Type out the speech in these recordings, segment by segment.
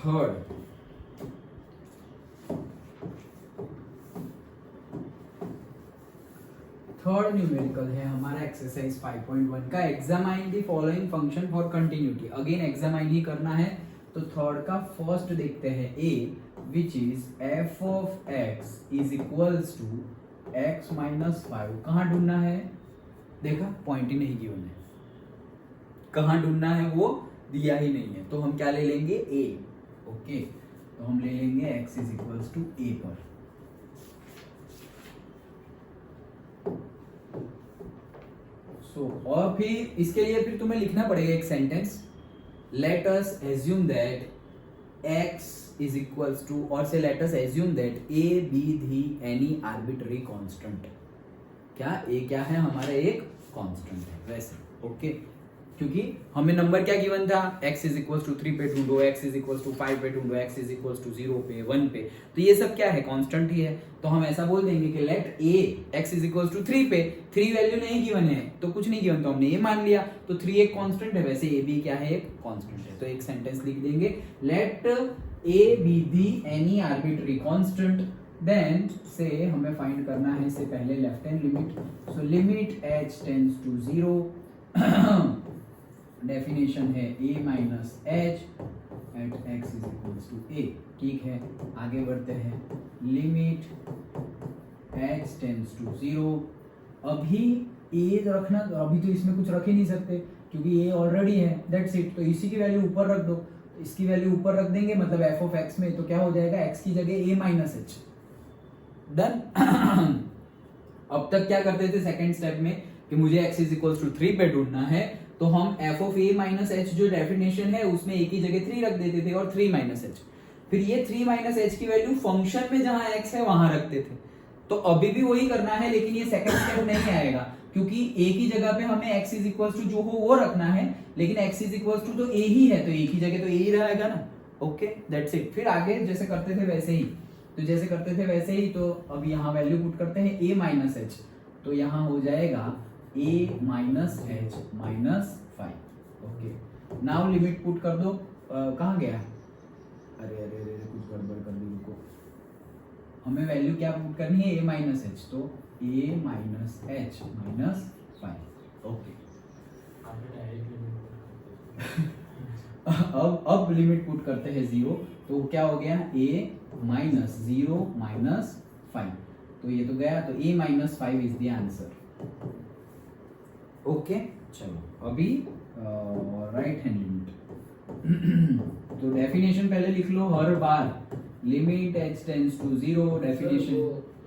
Third numerical है हमारा exercise 5.1 का, examine the following function for continuity. Again examine ही करना है, तो थर्ड का फर्स्ट देखते हैं, a which is f of x is equals to x minus 5। कहाँ ढूंढना है, देखा पॉइंट ही नहीं गिवन है, कहाँ ढूंढना है वो दिया ही नहीं है, तो हम क्या ले लेंगे, ए। ओके, तो हम ले लेंगे एक्स इज इक्वल्स टू ए पर। और फिर इसके लिए फिर तुम्हें लिखना पड़ेगा एक sentence, let us assume that x is equals to, और से let us assume that a be the any arbitrary constant। क्या a क्या है, हमारा एक कांस्टेंट है वैसे। ओके, क्योंकि हमें नंबर क्या गिवन था, x इज इक्वल्स टू 3 पे ढूंढो, x इज इक्वल्स टू 5 पे ढूंढो, x इज इक्वल्स टू 0 पे 1 पे, तो ये सब क्या है, कांस्टेंट ही है। तो हम ऐसा बोल देंगे कि let a x is equals to 3 पे 3 वैल्यू नहीं गिवन है, तो कुछ नहीं गिवन, तो हमने ये मान लिया, तो 3 एक कांस्टेंट है, वैसे a भी क्या है, एक कांस्टेंट है। तो एक सेंटेंस लिख देंगे, let a be the any arbitrary constant, then say हमें फाइंड करना है इससे पहले left hand limit, so limit h tends to 0, definition है a minus h at x is equals to a। ठीक है, आगे बढ़ते हैं, लिमिट h टेंड्स टू 0। अभी a रखना, अभी तो इसमें कुछ रख ही नहीं सकते क्योंकि a ऑलरेडी है, दैट्स इट, तो इसी की वैल्यू ऊपर रख दो, इसकी वैल्यू ऊपर रख देंगे, मतलब f ऑफ x में, तो क्या हो जाएगा, x की जगह a माइनस एच। डन। अब तक क्या करते थे सेकंड स्टेप में कि मुझे x इज इक्वल्स टू 3 पे ढूंढना है, तो हम f of a minus H जो डेफिनेशन है उसमें a की जगह 3 रख देते थे और 3 माइनस एच, फिर ये 3 माइनस एच की वैल्यू फंक्शन में जहां x है वहां रखते थे। तो अभी भी वही करना है, लेकिन ये सेकंड स्टेप नहीं आएगा क्योंकि a की जगह पे हमें x इज इक्वल्स टू जो हो वो रखना है, लेकिन x इज इक्वल्स टू तो a ही है, तो a की जगह तो a ही रहेगा ना। Okay, that's it. फिर आगे जैसे करते थे वैसे ही, तो जैसे करते थे वैसे ही, तो अब यहाँ वैल्यू पुट करते हैं a माइनस एच, तो यहाँ हो जाएगा a minus H minus 5। Okay, now limit put कर दो, कहाँ गया, अरे अरे अरे कुछ गड़बड़ कर दी, रुको, हमें वैल्यू क्या पुट करनी है, a माइनस एच, तो a minus H minus 5। Okay, अब लिमिट पुट करते हैं 0, तो क्या हो गया, a माइनस 0 माइनस 5, तो ये तो गया, तो a minus 5 is the answer. Okay, चलो अभी राइट हैंड लिमिट, तो डेफिनेशन पहले लिख लो हर बार, limit h tends to 0, definition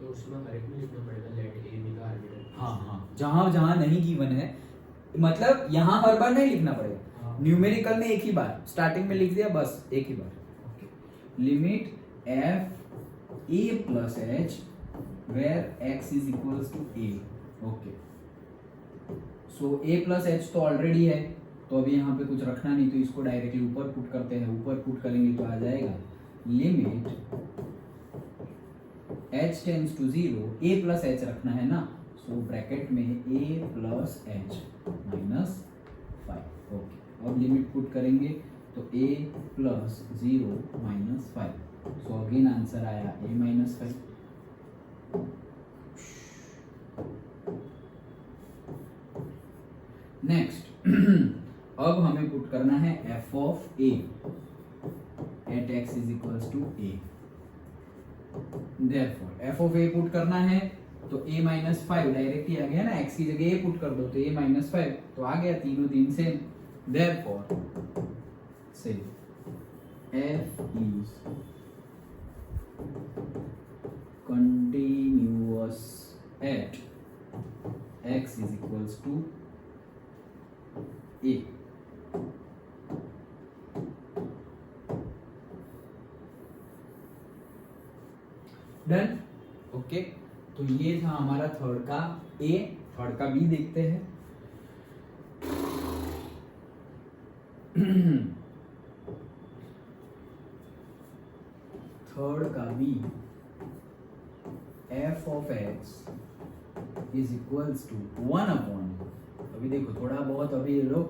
उसमें करेक्ट में लिखना पड़ेगा, लेट a बी का आर्बिट्रेरी। हाँ, जहां जहां नहीं गिवन है, मतलब यहाँ हर बार नहीं लिखना पड़ेगा, न्यूमेरिकल में एक ही बार स्टार्टिंग में लिख दिया, बस एक ही बार। Limit f a plus h where x is equals to a। Okay, so a plus h तो ऑलरेडी है, तो अभी यहाँ पे कुछ रखना नहीं, तो इसको डायरेक्टली ऊपर पुट करते हैं, ऊपर पुट करेंगे तो आ जाएगा limit h tends to 0, a plus h रखना है ना, सो ब्रैकेट में a plus h minus 5। Okay, अब लिमिट पुट करेंगे तो a plus 0 minus 5, so again answer आया a माइनस 5। नेक्स्ट, अब हमें पुट करना है f of a at x is equals to a। Therefore f of a put करना है, तो a माइनस 5 डायरेक्ट ही आ गया ना, x की जगह a पुट कर दो तो a माइनस 5, तो आ गया, तीनों तीन same. Therefore say f is continuous at x is equals to a। Done. Okay, तो ये था हमारा थर्ड का A, थर्ड का B देखते हैं। थर्ड का B, f of x is equals to 1/, अभी देखो थोड़ा बहुत, अभी ये लोग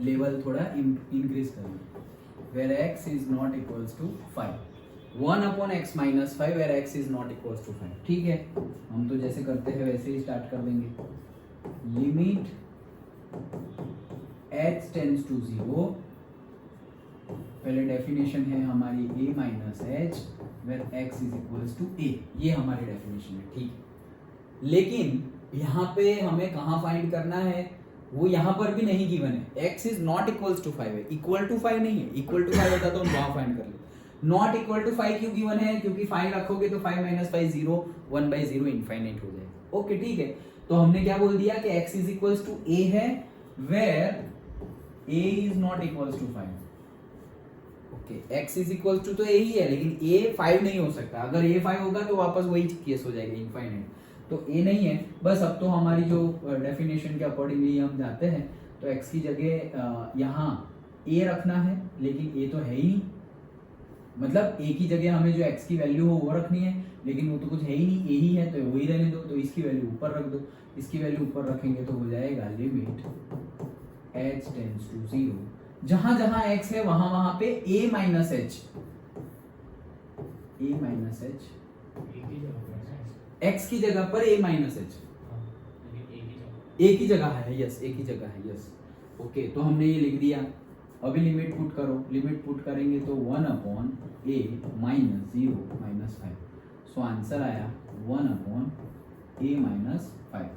लेवल थोड़ा इंक्रीज करेंगे, where x is not equals to 5. 1 upon x minus 5 where x is not equals to 5. ठीक है, हम तो जैसे करते हैं वैसे ही स्टार्ट कर देंगे. Limit h tends to 0. पहले डेफिनेशन है हमारी a minus h where x is equals to a. ये हमारी डेफिनेशन है. ठीक है, लेकिन यहाँ पे हमें कहाँ फाइंड करना है, वो यहाँ पर भी नहीं गिवन है. x is not equals to 5 है, इक्वल टू 5 नहीं है. इक्वल टू 5 होता तो हम वहाँ फाइंड कर लेते. नॉट इक्वल टू 5 क्यों गिवन है, क्योंकि 5 रखोगे तो 5 माइनस 5 0, 1/0 इनफाइनाइट हो जाएगा. ओके ठीक है, तो हमने क्या बोल दिया कि x is equals to a है where a is not equals to 5. Okay, x is equals to तो a ही है, लेकिन a 5 नहीं हो सकता. अगर a 5 होगा तो वापस वही केस हो जाएगा, इनफाइनाइट. तो a नहीं है. बस अब तो हमारी जो डेफिनेशन के अकॉर्डिंगली हम जाते हैं, तो x की जगह यहाँ a रखना है, लेकिन a तो है ही नहीं. मतलब a की जगह हमें जो x की वैल्यू हो वो रखनी है, लेकिन वो तो कुछ है ही नहीं, a ही है तो वही रहने दो. तो इसकी वैल्यू ऊपर रख दो. इसकी वैल्यू ऊपर रखेंगे तो हो जाएगा लिमिट h टेंड्स टू 0. जहां जहां x है वहां वहां पे a माइनस एच x की जगह पर a माइनस एच एक ही जगह है. यस, एक ही जगह है. यस, ओके, तो हमने ये लिख दिया. अभी लिमिट पुट करो. लिमिट पुट करेंगे तो 1 upon a minus 0 minus 5. So answer आया 1 अपॉन a माइनस 5.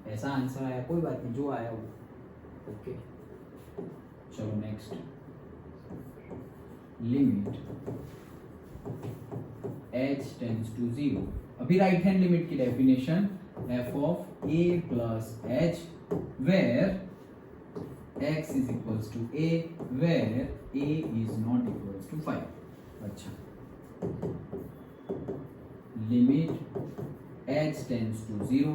ऐसा आंसर आया, कोई बात नहीं, जो आया वो. ओके, चलो next. Limit h tends to 0. अभी राइट हैंड लिमिट की definition f of a plus h where x is equals to a where a is not equals to 5. अच्छा, लिमिट h टेंड्स टू 0.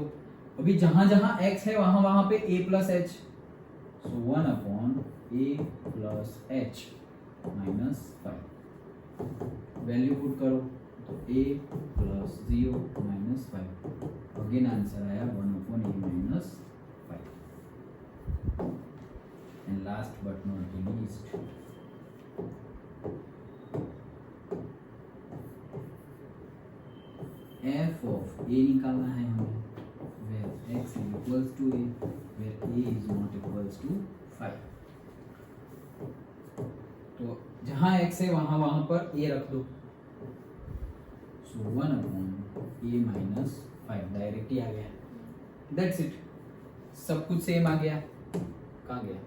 अभी जहां जहां x है वहां वहां पे a plus H. So 1 upon a plus H minus 5. Value put करो तो a plus 0 minus 5. Again answer आया 1 upon a minus 5. And last but not the least, f of a निकालना है हमें where x is equals to a where a is not equals to 5. तो जहां x है वहां पर a रख दो. So 1 upon a minus 5 direct ही आ गया. That's it. सब कुछ सेम आ गया. कहाँ गया?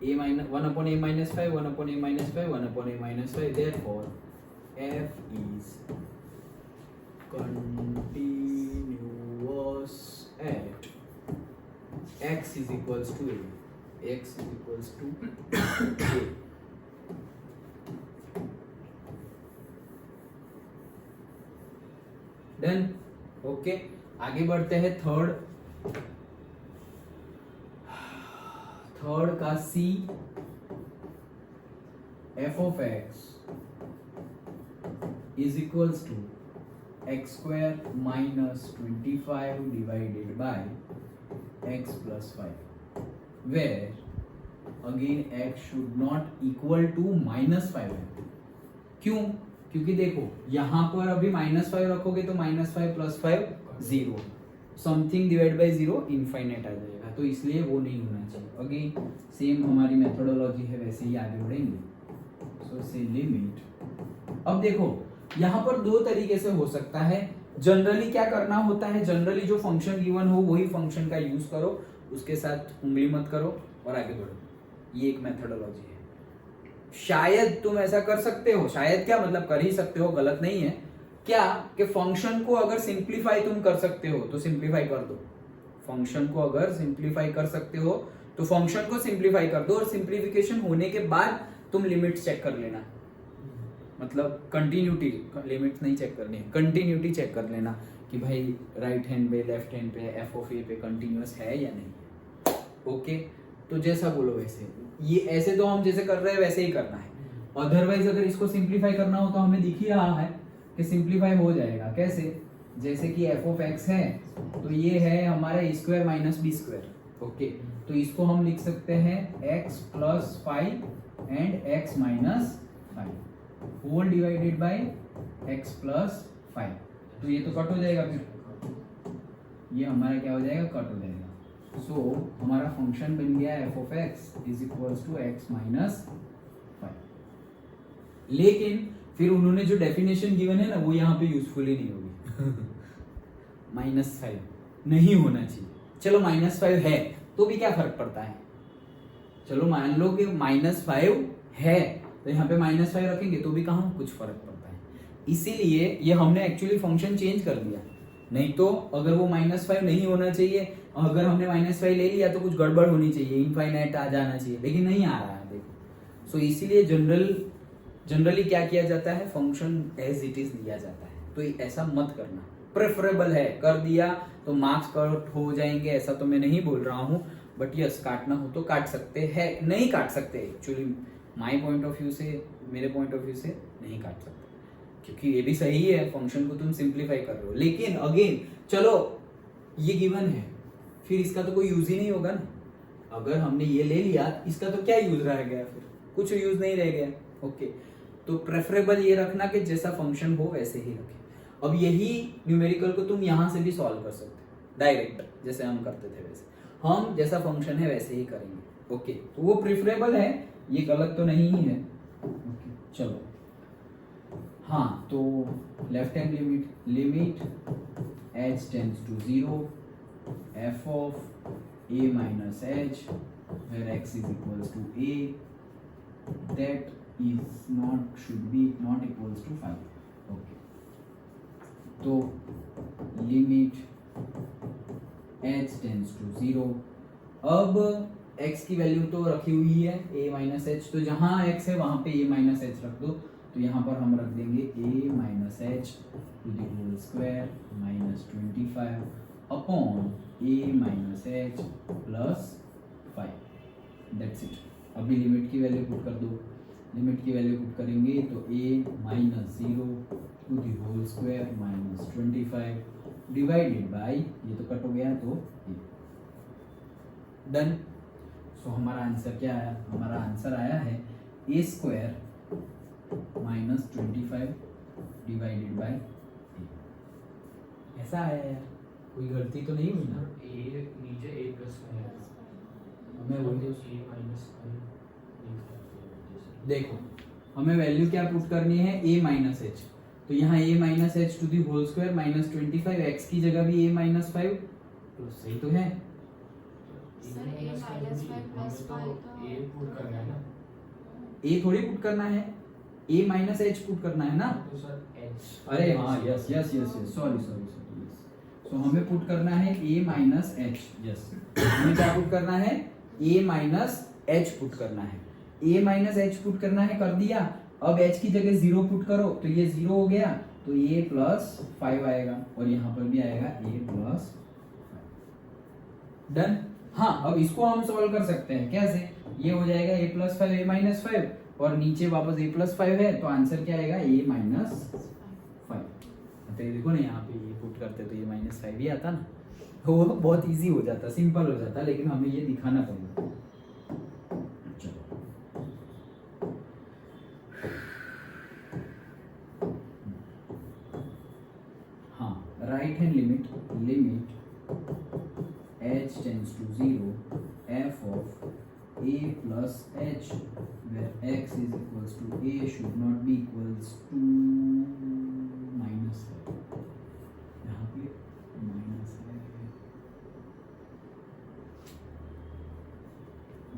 a minus 1 upon a minus 5, 1 upon a minus 5, 1 upon a minus 5. Therefore, f is continuous at x is equals to a. X is equals to a. Done. Okay. आगे बढ़ते हैं third का c. f of x is equals to x square minus 25 divided by x plus 5 where again x should not equal to minus 5 है. क्यों? क्योंकि देखो यहाँ पर अभी -5 रखोगे तो -5 + 5 0, समथिंग डिवाइड बाय 0 इनफाइनाइट आ जाएगा, तो इसलिए वो नहीं होना चाहिए. अगेन सेम हमारी मेथोडोलॉजी है, वैसे ही आगे बढ़ेंगे. सो से लिमिट. अब देखो यहाँ पर दो तरीके से हो सकता है. जनरली क्या करना होता है, जनरली जो फंक्शन गिवन हो वही फंक्शन का यूज करो, उसके साथ उंगली मत करो और आगे बढ़ो. ये एक मेथोडोलॉजी है. शायद तुम ऐसा कर सकते हो, शायद क्या मतलब कर ही सकते हो, गलत नहीं है. क्या कि फंक्शन को अगर सिंप्लीफाई तुम कर सकते हो तो सिंप्लीफाई कर दो. फंक्शन को अगर सिंप्लीफाई कर सकते हो तो फंक्शन को सिंप्लीफाई कर दो, और सिंप्लीफिकेशन होने के बाद तुम लिमिट चेक कर लेना. मतलब कंटिन्यूटी, लिमिट्स नहीं चेक करनी है, कंटिन्यूटी चेक कर लेना कि भाई राइट हैंड पे लेफ्ट हैंड पे एफ ऑफ ए पे कंटिन्यूअस है या नहीं. ओके, तो जैसा बोलो वैसे. ये ऐसे तो हम जैसे कर रहे हैं वैसे ही करना है. अदरवाइज अगर इसको सिंप्लीफाई करना हो तो हमें दिख ही रहा है कि सिंप्लीफाई हो जाएगा. कैसे? जैसे कि एफ ऑफ एक्स है तो ये है हमारा a square minus b square. Okay, तो इसको हम लिख सकते हैं x plus 5 and x minus 5 whole divided by x plus 5। तो ये तो कट हो जाएगा, फिर ये हमारा क्या हो जाएगा, कट हो जाएगा। सो हमारा फंक्शन बन गया f of x is equals to x minus 5। लेकिन फिर उन्होंने जो डेफिनेशन गिवन है ना वो यहाँ पे यूजफुल ही नहीं होगी। -5 नहीं होना चाहिए। चलो -5 है तो भी क्या फर्क पड़ता है, चलो मान लो कि -5 है तो यहाँ पे -5 रखेंगे तो भी कहाँ कुछ फर्क पड़ता है। इसीलिए ये हमने एक्चुअली फंक्शन चेंज कर दिया, नहीं तो अगर वो -5 नहीं होना चाहिए, अगर हमने -5 ले लिया तो कुछ गड़बड़ होनी चाहिए, इनफाइनाइट आ जाना चाहिए, लेकिन नहीं आ रहा है देखो। सो इसीलिए जनरली क्या किया जाता है, फंक्शन एज इट इज लिया जाता है। तो ऐसा मत करना, प्रेफरेबल है, कर दिया तो मार्क्स कट हो जाएंगे ऐसा तो मैं नहीं बोल रहा हूँ, बट यस काटना हो तो काट सकते हैं, नहीं काट सकते actually my point of view से, मेरे पॉइंट ऑफ व्यू से नहीं काट सकते, क्योंकि ये भी सही है, फंक्शन को तुम सिंप्लीफाई कर रहे हो। लेकिन अगेन चलो ये गिवन है, फिर इसका तो कोई यूज ही नहीं होगा ना। अगर हमने ये ले लिया इसका तो क्या यूज रह गया, फिर कुछ यूज नहीं रह गया। ओके, तो प्रेफरेबल ये रखना कि जैसा फंक्शन हो वैसे ही रखें। अब यही न्यूमेरिकल को तुम यहाँ से भी सॉल्व कर सकते हो डायरेक्ट, जैसे हम करते थे वैसे हम जैसा फंक्शन है वैसे ही करेंगे। ओके, तो वो प्रेफरेबल है, ये गलत तो नहीं ही है। ओके चलो, हाँ तो left hand limit h tends to 0 f of a minus h where x is equals to a that is not should be not equals to 5। Okay, तो लिमिट h टेंड्स टू 0। अब x की value तो रखी हुई है a minus H, तो जहां x है वहां पे a माइनस एच रख दो, तो यहाँ पर हम रख देंगे a minus h to the whole square minus 25 upon a minus h plus 5। That's it. अभी लिमिट की वैल्यू पुट कर दो, लिमिट की वैल्यू पुट करेंगे तो a minus 0 to the whole square minus 25 divided by, ये तो कट हो गया तो a। डन। सो हमारा आंसर क्या आया, हमारा आंसर आया है a square minus 25 divided by a। ऐसा आया यार, कोई गलती तो नहीं हुई ना। ए नीचे a प्लस 5 है, हमें वही a माइनस 5 देखो, हमें वैल्यू क्या पुट करनी है, a माइनस एच, तो यहाँ a minus h to the whole square minus 25, x की जगह भी a माइनस 5, तो सही तो है। सर a माइनस 5 प्लस 5 तो a पुट करना है ना, a थोड़ी पुट करना है, a माइनस एच पुट करना है ना। तो सर h, अरे हाँ, yes yes yes yes, sorry sorry sorry, yes. So हमें पुट करना है a माइनस एच, यस हमें क्या पुट करना है, a माइनस एच पुट करना है, a माइनस एच पुट करना है, कर दिया। अब h की जगह 0 पुट करो तो ये 0 हो गया, तो a प्लस 5 आएगा और यहाँ पर भी आएगा a प्लस 5। डन। हाँ, अब इसको हम सॉल्व कर सकते हैं, कैसे, ये हो जाएगा a प्लस 5 a माइनस 5 और नीचे वापस a प्लस 5 है, तो आंसर क्या आएगा a माइनस 5। तो ये देखो ना, यहाँ पे ये पुट करते तो ये माइनस 5 ही आता ना, तो वो बहुत इजी हो जाता, सिंपल हो जाता, लेकिन हमें ये दिखाना पड़ेगा। चलो हाँ, right hand limit h tends to 0 f of a plus h where x is equals to a should not be equals to minus 5। यहाँ पे माइनस है,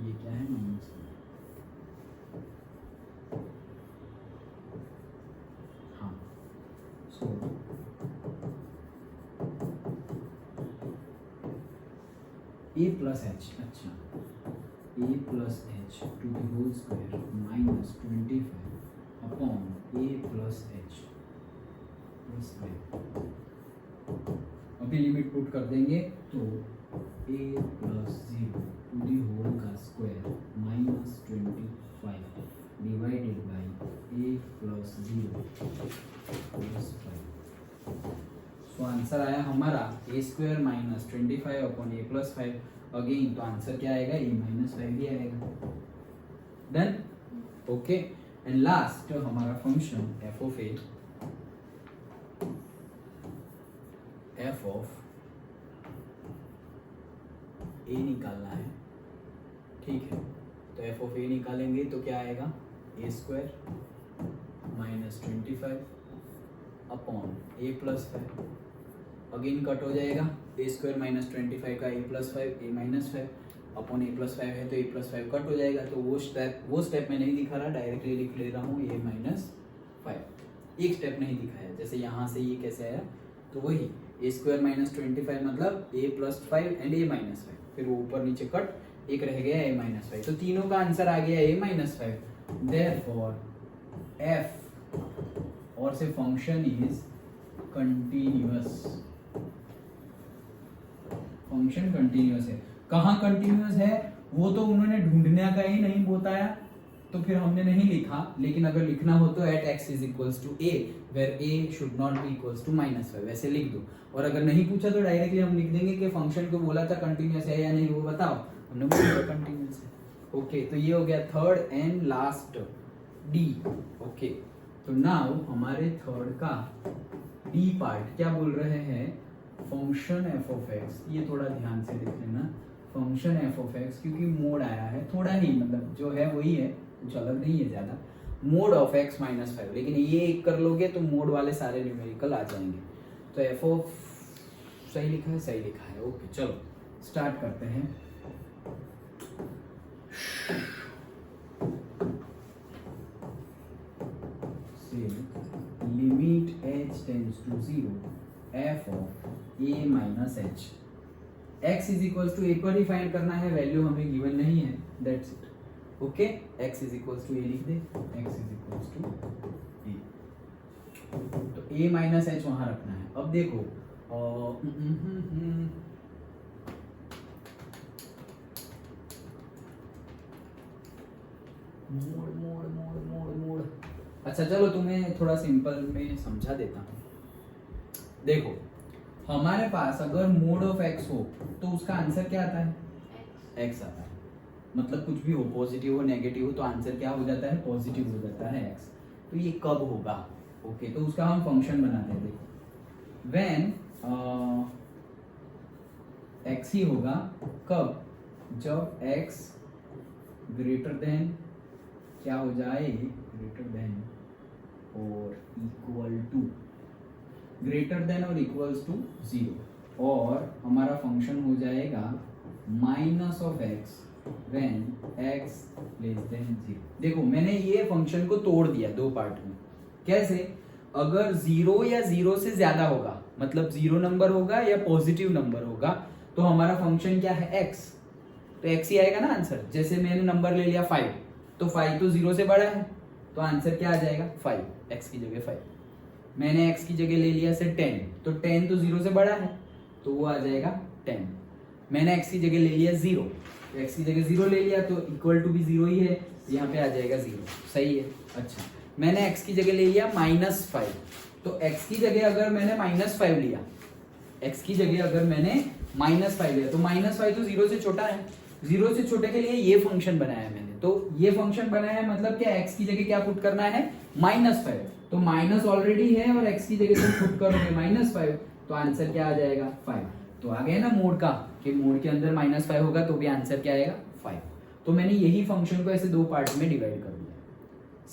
ये क्या है माइनस, हाँ सो a प्लस एच, अच्छा a plus h to the whole square minus 25 upon a plus h plus 5। अभी limit put कर देंगे तो a plus 0 to the whole का square minus 25 divided by a plus 0 plus 5। So answer आया हमारा a square minus 25 upon a plus 5। Again तो answer क्या आएगा, a माइनस 5 ही आएगा। डन। ओके, एंड लास्ट हमारा फंक्शन एफ ऑफ ए निकालना है, ठीक है। तो एफ ऑफ ए निकालेंगे तो क्या आएगा, ए स्क्वायर माइनस 25 अपॉन ए प्लस 5, अगेन कट हो जाएगा, ए स्क्वायर माइनस 25 का ए प्लस 5, ए माइनस 5 अपॉन ए प्लस 5 है तो ए प्लस 5 कट हो जाएगा। तो वो स्टेप मैं नहीं दिखा रहा, डायरेक्टली लिख ले रहा हूँ ए माइनस 5, एक स्टेप नहीं दिखाया। जैसे यहाँ से ये कैसे आया, तो वही ए स्क्वायर माइनस 25 मतलब ए प्लस 5 एंड ए माइनस 5, फिर वो ऊपर नीचे कट, एक रह गया ए माइनस 5, तो तीनों का आंसर आ गया ए माइनस 5। देयरफॉर एफ और से function is continuous, function continuous है। कहाँ कंटिन्यूअस है वो तो उन्होंने ढूंढने का ही नहीं बताया, तो फिर हमने नहीं लिखा, लेकिन अगर लिखना हो तो at x is equals to a where a should not be equals to -5 वैसे लिख दो। और अगर नहीं पूछा तो डायरेक्टली हम लिख देंगे कि फंक्शन को बोला था कंटिन्यूअस है या नहीं, वो बताओ, हमने बोला कंटिन्यूअस है। ओके, तो ये हो गया third and last D. Okay, तो नाउ हमारे थर्ड का डी पार्ट क्या बोल रहे हैं, फंक्शन एफ ऑफ एक्स, ये थोड़ा ध्यान से देख लेना, फंक्शन एफ ऑफ एक्स, क्योंकि मोड आया है थोड़ा ही, मतलब जो है वही है, कुछ अलग नहीं है ज्यादा, मोड ऑफ एक्स माइनस 5, लेकिन ये एक कर लोगे तो मोड वाले सारे न्यूमेरिकल आ जाएंगे। तो एफ ऑफ सही लिखा है, सही लिखा है। ओके, चलो स्टार्ट करते हैं। Limit h tends to 0 f of a minus h, x is equals to a पर ही फाइंड करना है, वैल्यू हमें गिवन नहीं है, that's it. Okay, x is equals to a लिख दे, x is equals to a, तो a माइनस h वहां रखना है। अब देखो mod mod mod mod mod, अच्छा चलो तुम्हें थोड़ा सिंपल में समझा देता हूँ। देखो हमारे पास अगर मोड ऑफ एक्स हो तो उसका आंसर क्या आता है, एक्स आता है, मतलब कुछ भी हो, पॉजिटिव हो नेगेटिव हो, तो आंसर क्या हो जाता है, पॉजिटिव हो जाता है एक्स। तो ये कब होगा, ओके, तो उसका हम फंक्शन बनाते हैं। देखो व्हेन एक्स ही होगा, कब, जब एक्स ग्रेटर देन क्या हो जाए, ग्रेटर देन और इक्वल टू, ग्रेटर देन और इक्वल्स टू 0, और हमारा फंक्शन हो जाएगा minus of x when x less than 0। देखो मैंने ये फंक्शन को तोड़ दिया दो पार्ट में, कैसे, अगर 0 या 0 से ज्यादा होगा, मतलब 0 नंबर होगा या पॉजिटिव नंबर होगा, तो हमारा फंक्शन क्या है, x, तो x ही आएगा ना आंसर। जैसे मैंने नंबर ले लिया 5, तो 5 तो 0 से बड़ा है, तो आंसर क्या आ जाएगा 5, x की जगह 5। मैंने x की जगह ले लिया से 10, तो 10 तो 0 से बड़ा है, तो वो आ जाएगा 10। मैंने x की जगह ले लिया 0, तो x की जगह 0 ले लिया, तो इक्वल टू भी 0 ही है, यहाँ पे आ जाएगा 0, सही है। अच्छा, मैंने x की जगह ले लिया -5, तो x की जगह अगर मैंने -5 लिया, x की जगह अगर मैंने -5 लिया, तो -5 तो 0 से छोटा है, 0 से छोटे के लिए ये फंक्शन बनाया है मैंने। तो ये फंक्शन बनाया है मतलब क्या, x की जगह क्या पुट करना है, -5, तो माइनस ऑलरेडी है और x की जगह तुम पुट करोगे -5, तो आंसर क्या आ जाएगा 5। तो आ गया ना मोड का, कि मोड के अंदर -5 होगा तो भी आंसर क्या आएगा 5। तो मैंने यही फंक्शन को ऐसे दो पार्ट में डिवाइड कर दिया।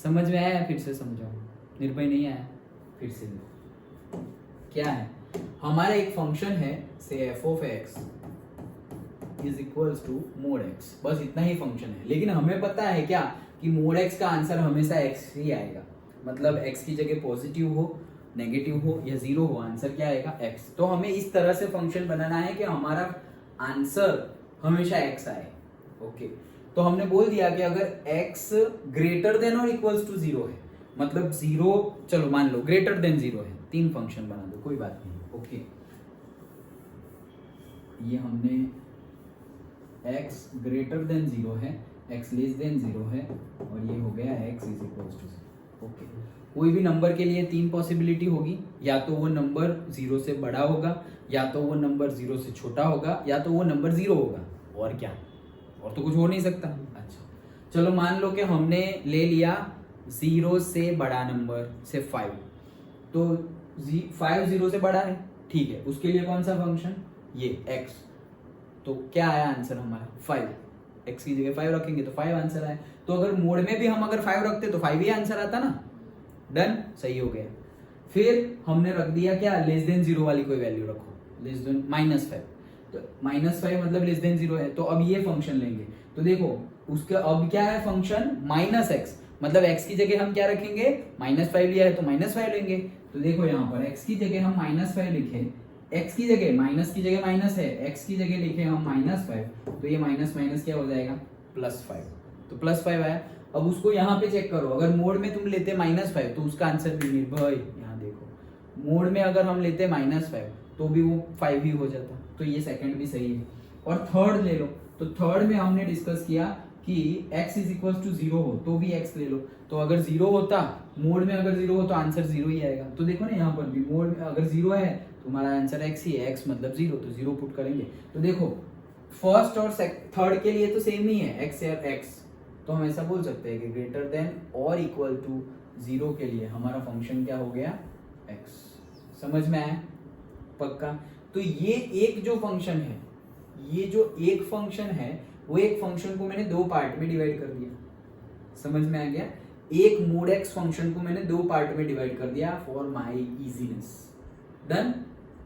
समझ में आया, फिर से समझाओ, निर्भय नहीं आया, फिर से क्या है, हमारा एक फंक्शन है say f of x is equals to mod x, बस इतना ही फंक्शन है। लेकिन हमें पता है क्या कि मोड x का आंसर हमेशा x ही आएगा, मतलब x की जगह पॉजिटिव हो, नेगेटिव हो या 0 हो, आंसर क्या आएगा x। तो हमें इस तरह से फंक्शन बनाना है कि हमारा आंसर हमेशा x आए। ओके, तो हमने बोल दिया कि अगर x ग्रेटर देन और इक्वल्स टू 0 है, मतलब 0, चलो मान लो ग्रेटर देन 0 है, 3 फंक्शन बना दो, कोई बात नहीं। ओके, ये हमने x ग्रेटर देन 0 है, x लेस देन 0 है, और ये हो गया x is equals to 0। Okay, कोई भी नंबर के लिए 3 पॉसिबिलिटी होगी, या तो वो नंबर 0 से बड़ा होगा, या तो वो नंबर 0 से छोटा होगा, या तो वो नंबर 0 होगा, और क्या, और तो कुछ हो नहीं सकता। अच्छा चलो मान लो कि हमने ले लिया 0 से बड़ा नंबर से 5, तो 5 0 से बड़ा है, ठीक है, उसके लिए कौन सा फंक्शन, ये x, तो क्या आया आंसर हमारा 5, x की जगह 5 रखेंगे तो 5 आंसर आया। तो अगर मोड में भी हम अगर 5 रखते तो 5 ही आंसर आता ना, डन, सही हो गया। फिर हमने रख दिया क्या, लेस देन 0 वाली कोई वैल्यू रखो, लेस देन -5, तो -5 मतलब लेस देन 0 है, तो अब ये फंक्शन लेंगे, तो देखो उसका अब क्या है फंक्शन -x, मतलब x की जगह हम क्या रखेंगे, -5 लिया है तो -5 लेंगे, तो देखो यहाँ पर x की जगह हम -5 लिखे, x की जगह माइनस की जगह माइनस है, x की जगह लिखे हम -5, तो ये माइनस माइनस क्या हो जाएगा, +5, तो +5 आया। अब उसको यहाँ पे चेक करो, अगर मोड में तुम लेते -5 तो उसका आंसर भी निर्भय, यहाँ देखो मोड में अगर हम लेते -5 तो भी वो 5 ही हो जाता, तो ये सेकंड भी सही है। और थर्ड ले लो, तो थर्ड में हमने डिस्कस किया कि x इज इक्वल टू 0 हो तो भी x ले लो, तो अगर 0 होता, मोड में अगर 0 हो तो आंसर 0 ही आएगा, तो देखो ना यहाँ पर भी मोड में अगर 0 है तो हमारा आंसर x ही है, x मतलब 0, तो 0 पुट करेंगे, तो देखो फर्स्ट और थर्ड के लिए तो सेम ही है x और x, तो हम ऐसा बोल सकते हैं कि ग्रेटर देन और इक्वल टू 0 के लिए हमारा फंक्शन क्या हो गया, x, समझ में आया, पक्का। तो ये एक जो फंक्शन है, ये जो एक फंक्शन है, वो एक फंक्शन को मैंने दो पार्ट में डिवाइड कर दिया, समझ में आ गया, एक मोड x फंक्शन को मैंने दो पार्ट में डिवाइड कर दिया फॉर माय इजीनेस, डन,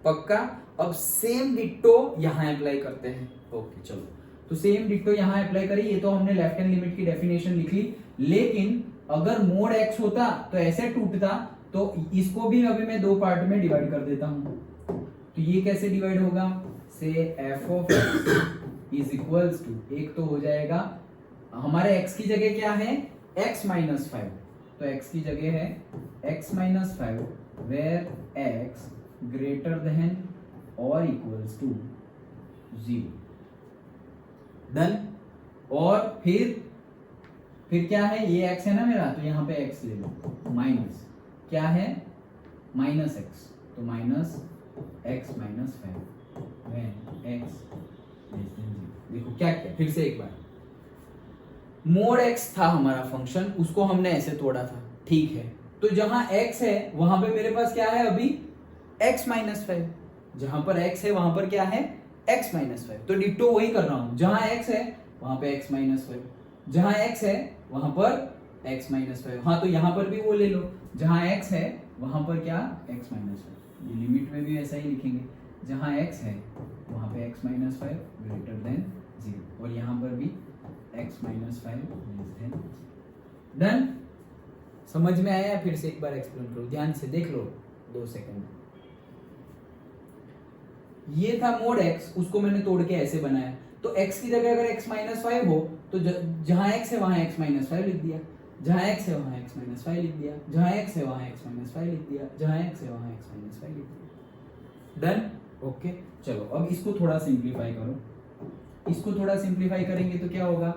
पक्का। अब सेम डिट्टो यहाँ अप्लाई करते हैं, ओके चलो, तो सेम डिट्टो यहाँ अप्लाई करिए, ये तो हमने लेफ्ट हैंड लिमिट की डेफिनेशन लिख ली, लेकिन अगर मोड x होता तो ऐसे टूटता, तो इसको भी अभी मैं दो पार्ट में डिवाइड कर देता हूं, तो ये कैसे डिवाइड होगा, say f of x is equals to, एक तो हो जाएगा हमारे x की जगह क्या है, x माइनस 5, तो x की जगह है x minus 5 where x greater than और इक्वल्स टू 0, डन। और फिर क्या है, ये x है ना मेरा, तो यहाँ पे x ले लो, माइनस क्या है, माइनस x, तो minus x minus 5 when x less than 0। देखो क्या क्या, फिर से एक बार, मोड x था हमारा फंक्शन, उसको हमने ऐसे तोड़ा था, ठीक है, तो जहां x है वहां पे मेरे पास क्या है अभी, x माइनस 5, जहां पर x है वहां पर क्या है, x माइनस 5, तो डिट्टो वही कर रहा हूं, जहां x है वहां पे x माइनस 5, जहां x है वहां पर x माइनस 5, हाँ तो यहां पर भी वो ले लो, जहां x है वहां पर क्या, x माइनस 5, ये लिमिट में भी ऐसा ही लिखेंगे, जहां x है वहां पे x माइनस 5 ग्रेटर देन 0, और यहां पर भी x minus 5 less than, done, समझ में आया। फिर से एक बार एक्सप्लेन करो, ध्यान से देख लो 2 सेकंड। ये था मोड x, उसको मैंने तोड़ के ऐसे बनाया, तो x की जगह अगर x माइनस 5 हो तो जहां x है वहां x माइनस 5 लिख दिया, जहां x है वहां x माइनस 5 लिख दिया, जहां x है वहां x माइनस 5 लिख दिया, जहां x है वहां x माइनस 5 लिख दिया, डन, ओके। चलो अब इसको थोड़ा सिंप्लीफाई करो, इसको थोड़ा सिंप्लीफाई करेंगे तो क्या होगा,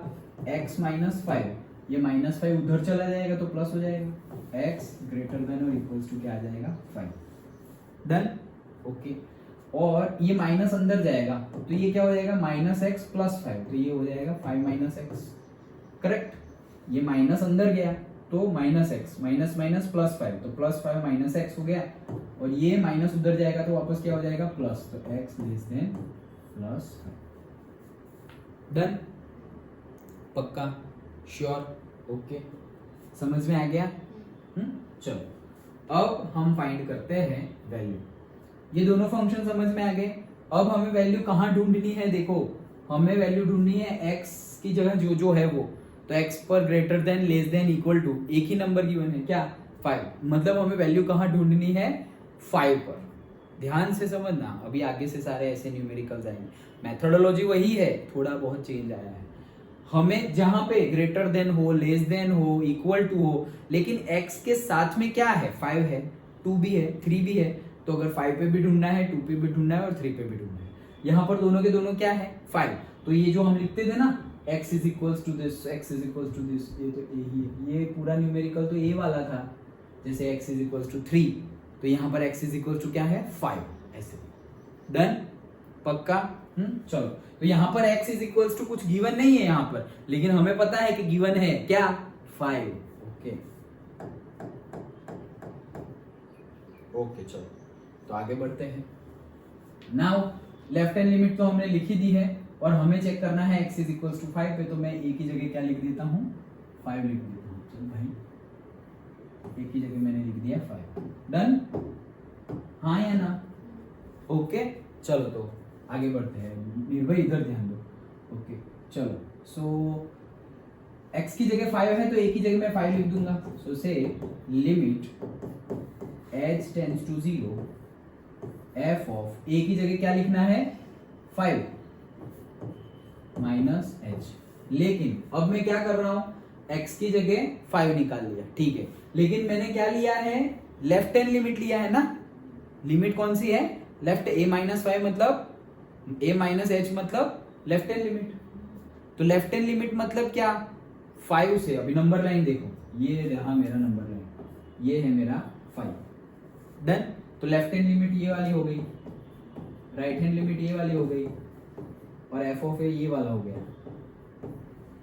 x माइनस 5, ये माइनस 5 उधर चला जाएगा तो प्लस हो जाएगा, x ग्रेटर देन और इक्वल्स टू क्या आ जाएगा, 5, डन, ओके। और ये माइनस अंदर जाएगा तो ये क्या हो जाएगा, माइनस एक्स प्लस 5, तो ये हो जाएगा 5 माइनस एक्स, करेक्ट, ये माइनस अंदर गया तो minus x, minus minus plus 5, तो प्लस 5 माइनस एक्स हो गया, और ये माइनस उधर जाएगा तो वापस क्या हो जाएगा, प्लस, तो x less than plus 5, done, पक्का, श्योर, ओके, समझ में आ गया, चलो अब हम फाइंड करते हैं वैल्यू। ये दोनों फंक्शन समझ में आ गए, अब हमें वैल्यू कहाँ ढूंढनी है, देखो हमें वैल्यू ढूंढनी है x की जगह जो जो है वो, तो x पर greater than less than equal to एक ही नंबर गिवन है क्या, 5, मतलब हमें वैल्यू कहाँ ढूंढनी है, 5 पर, ध्यान से समझना, अभी आगे से सारे ऐसे न्यूमेरिकल्स आएंगे, मेथोडोलॉजी वही है, थोड़ा बहुत चेंज आया है, हमें जहां पे ग्रेटर देन हो, लेस देन हो, इक्वल टू हो, लेकिन x के साथ में क्या है, 5 है, 2 भी है, 3 भी है, तो अगर 5 पे भी ढूंढना है, 2 पे भी ढूंढना है और 3 पे भी ढूंढना है, यहाँ पर दोनों के दोनों क्या है, 5, तो ये जो हम लिखते थे ना x is equals to this, x is equals to this, ये तो a ही है, ये पूरा न्यूमेरिकल तो a वाला था, जैसे x इज इक्वल्स टू 3, तो यहाँ पर x इज इक्वल्स टू क्या है, 5, ऐसे, डन, पक्का, चलो, तो यहाँ पर x इज इक्वल्स टू कुछ गिवन नहीं है यहाँ पर, लेकिन हमें पता है कि गिवन है क्या, 5, ओके, ओके चलो तो आगे बढ़ते हैं। नाउ लेफ्ट हैंड लिमिट तो हमने लिखी दी है और हमें चेक करना है x इज इक्वल्स टू 5 पे, तो मैं a की जगह क्या लिख देता हूँ 5 लिख देता हूँ। चल भाई a की जगह मैंने लिख दिया 5। डन, हाँ या ना? ओके चलो तो आगे बढ़ते हैं। निर्भय इधर ध्यान दो। ओके चलो, सो x की जगह 5 है तो a की जगह मैं 5 लिख दूंगा। So say limit h tends to 0 f of a की जगह क्या लिखना है 5 माइनस h। लेकिन अब मैं क्या कर रहा हूं x की जगह 5 निकाल लिया, ठीक है, लेकिन मैंने क्या लिया है लेफ्ट हैंड लिमिट लिया है ना। लिमिट कौन सी है? लेफ्ट a माइनस 5 मतलब a माइनस h मतलब लेफ्ट हैंड लिमिट। तो लेफ्ट हैंड लिमिट मतलब क्या 5 से, अभी नंबर लाइन देखो, ये रहा मेरा नंबर लाइन, ये है मेरा 5। डन, तो लेफ्ट हैंड लिमिट ये वाली हो गई, राइट हैंड लिमिट ये वाली हो गई और f ऑफ a ये वाला हो गया।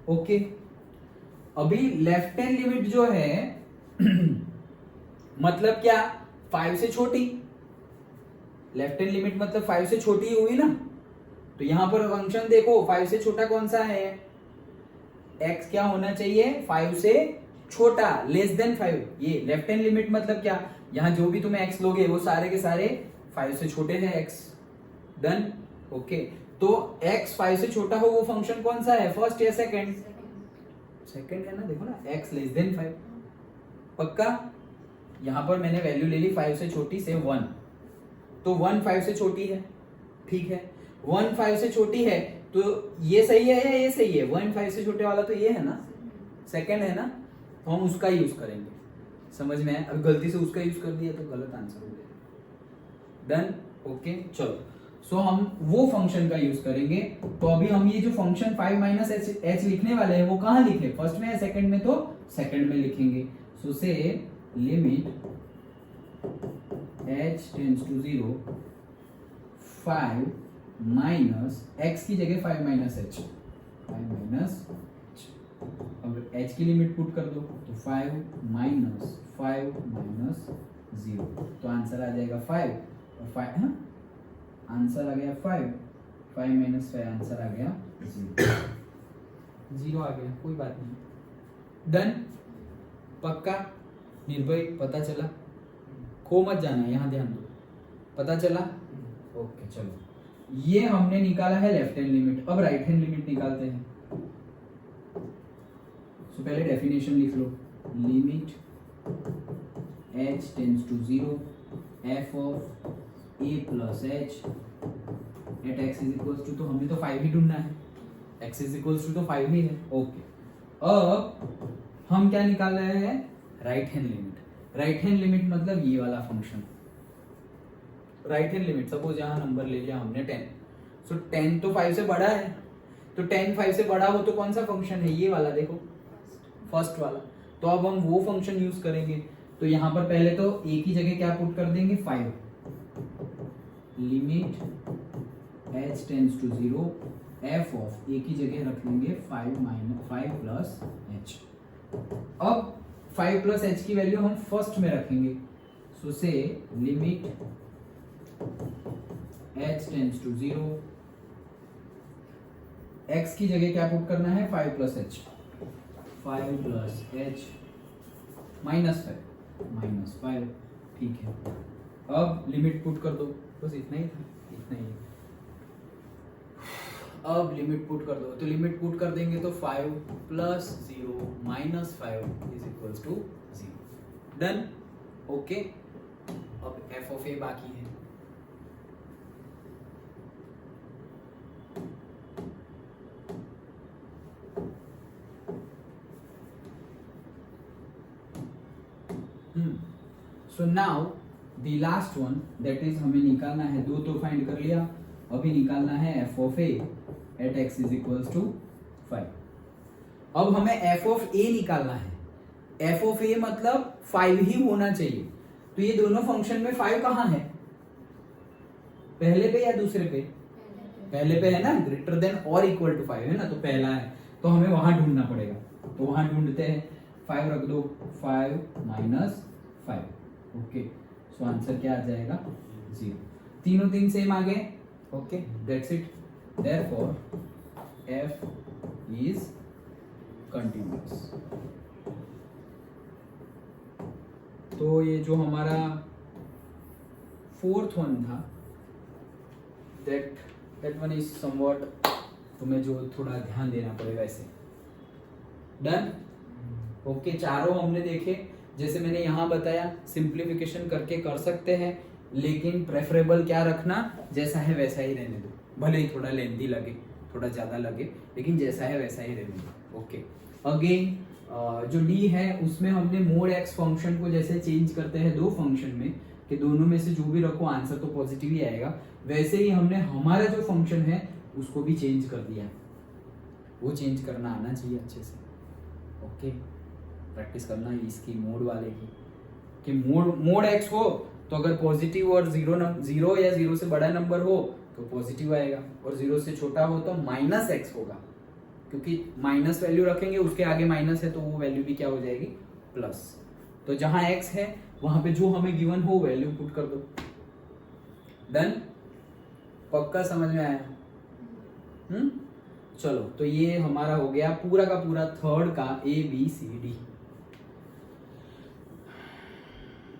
ओके, अभी लेफ्ट हैंड लिमिट जो है मतलब क्या 5 से छोटी। लेफ्ट हैंड लिमिट मतलब 5 से छोटी हुई ना। तो यहां पर फंक्शन देखो 5 से छोटा कौन सा है, x क्या होना चाहिए 5 से छोटा, लेस देन 5। ये लेफ्ट हैंड लिमिट मतलब क्या, यहां जो भी तुम्हें x लोगे वो सारे के सारे 5 से छोटे हैं x। डन, ओके, तो x 5 से छोटा हो वो फंक्शन कौन सा है, फर्स्ट या सेकंड? सेकंड है ना, देखो ना x लेस देन 5। पक्का? यहां पर मैंने वैल्यू ले ली 5 से छोटी से 1, तो 1 5 से छोटी है, ठीक है। 1 5 से छोटी है तो ये सही है या ये सही है? 1 5 से छोटे वाला तो ये है ना, सेकंड है ना, तो हम उसका यूज करेंगे। समझ में आया? अब गलती से उसका यूज कर दिया तो गलत आंसर हो गया। डन, ओके चलो, सो हम वो फंक्शन का यूज करेंगे। तो अभी हम ये जो फंक्शन 5 माइनस h लिखने वाले हैं वो कहां लिखे, फर्स्ट में या सेकंड में? तो सेकंड में लिखेंगे। So say limit h tends to 0 5 minus x की जगह 5 माइनस h, 5 माइनस h। अब h की लिमिट पुट कर दो तो 5 माइनस 5 माइनस 0, तो आंसर आ जाएगा 5 और 5, हाँ आंसर आ गया 5, 5 माइनस 5 आंसर आ गया 0 आ गया, कोई बात नहीं। डन, पक्का? निर्भय पता चला? खो मत जाना, यहां ध्यान दो, पता चला? ओके चलो, ये हमने निकाला है लेफ्ट हैंड लिमिट। अब राइट हैंड लिमिट निकालते हैं। सो पहले डेफिनेशन लिख लो, limit h tends to 0 f of a plus h at x is equals to, तो हमें तो 5 ही ढूंढना है, x इज इक्वल्स टू तो 5 ही है। ओके, अब हम क्या निकाल रहे हैं, right hand limit. Right hand limit मतलब ये वाला function, right hand limit. Suppose यहाँ नंबर ले लिया हमने 10, सो 10 तो 5 से बड़ा है, तो 10 5 से बड़ा हो तो कौन सा फंक्शन है, ये वाला देखो, फर्स्ट वाला। तो अब हम वो फंक्शन यूज करेंगे। तो यहाँ पर पहले तो a की जगह क्या पुट कर देंगे 5, limit h tends to 0 f of a की जगह रख लेंगे 5 माइनस 5 प्लस h। अब 5 प्लस h की वैल्यू हम फर्स्ट में रखेंगे। So say limit h tends to 0, x की जगह क्या पुट करना है 5 plus h, 5 plus h minus 5, ठीक है। अब लिमिट पुट कर दो, बस इतना ही था, इतना ही। अब लिमिट पुट कर दो, तो लिमिट पुट कर देंगे तो 5 plus 0 minus 5 is equals to 0। Done, okay. अब f ऑफ a बाकी है। So now the last one that is हमें निकालना है, दो तो फाइंड कर लिया, अभी निकालना है f of a at x is equals to 5। अब हमें f ऑफ a निकालना है। f ऑफ a मतलब 5 ही होना चाहिए। तो ये दोनों फंक्शन में 5 कहाँ है, पहले पे या दूसरे पे? पहले पे है ना, ग्रेटर देन और इक्वल टू 5 है ना, तो पहला है, तो हमें वहां ढूंढना पड़ेगा। तो वहां ढूंढते हैं, 5 रख दो, 5 माइनस 5, ओके। सो आंसर क्या आ जाएगा 0। तीनों तीन सेम आ गए, okay that's it. Therefore f is continuous. तो ये जो हमारा फोर्थ वन था, दैट वन इज समवॉट, तुम्हें जो थोड़ा ध्यान देना पड़ेगा इसे। डन, ओके चारों हमने देखे। जैसे मैंने यहाँ बताया सिंप्लीफिकेशन करके कर सकते हैं, लेकिन प्रेफरेबल क्या रखना, जैसा है वैसा ही रहने दो, भले ही थोड़ा लेंथी लगे, थोड़ा ज़्यादा लगे, लेकिन जैसा है वैसा ही रहने दो। ओके अगेन जो डी है उसमें हमने मोड एक्स फंक्शन को जैसे चेंज करते हैं दो फंक्शन में, कि दोनों में से जो भी रखो आंसर तो पॉजिटिव ही आएगा, वैसे ही हमने हमारा जो फंक्शन है उसको भी चेंज कर दिया। वो चेंज करना आना चाहिए अच्छे से। ओके प्रैक्टिस करना है इसकी मोड वाले की, कि मोड एक्स हो तो अगर पॉजिटिव और जीरो या जीरो से बड़ा नंबर हो तो पॉजिटिव आएगा, और जीरो से छोटा हो तो माइनस एक्स होगा, क्योंकि माइनस वैल्यू रखेंगे उसके आगे माइनस है तो वो वैल्यू भी क्या हो जाएगी प्लस। तो जहां एक्स है वहां पे जो हमें गिवन हो वैल्यू पुट कर दो। डन, पक्का समझ में आया? चलो तो ये हमारा हो गया पूरा का पूरा थर्ड का A B C D।